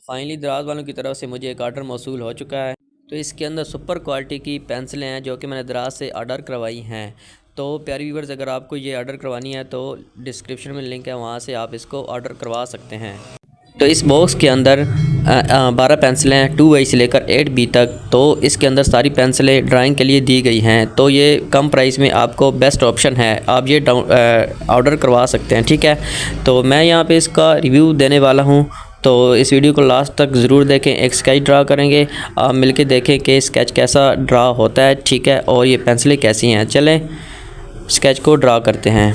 Finally दराज वालों की तरफ से मुझे एक ऑर्डर मौसूल हो चुका है। तो इसके अंदर सुपर क्वालिटी की पेंसिलें हैं जो कि मैंने दराज से ऑर्डर करवाई हैं। तो प्यारे व्यूवर्स, अगर आपको ये ऑर्डर करवानी है तो डिस्क्रिप्शन में लिंक है, वहाँ से आप इसको ऑर्डर करवा सकते हैं। तो इस बॉक्स के अंदर 12 पेंसिलें हैं 2A से लेकर 8B तक। तो इसके अंदर सारी पेंसिलें ड्राइंग के लिए दी गई हैं। तो ये कम प्राइस में आपको बेस्ट ऑप्शन है, आप ये ऑर्डर करवा सकते हैं। ठीक है, तो मैं यहाँ पे इसका रिव्यू देने वाला हूँ। तो इस वीडियो को लास्ट तक ज़रूर देखें। एक स्केच ड्रा करेंगे, आप मिलके देखें कि स्केच कैसा ड्रा होता है। ठीक है, और ये पेंसिलें कैसी हैं। चलें स्केच को ड्रा करते हैं।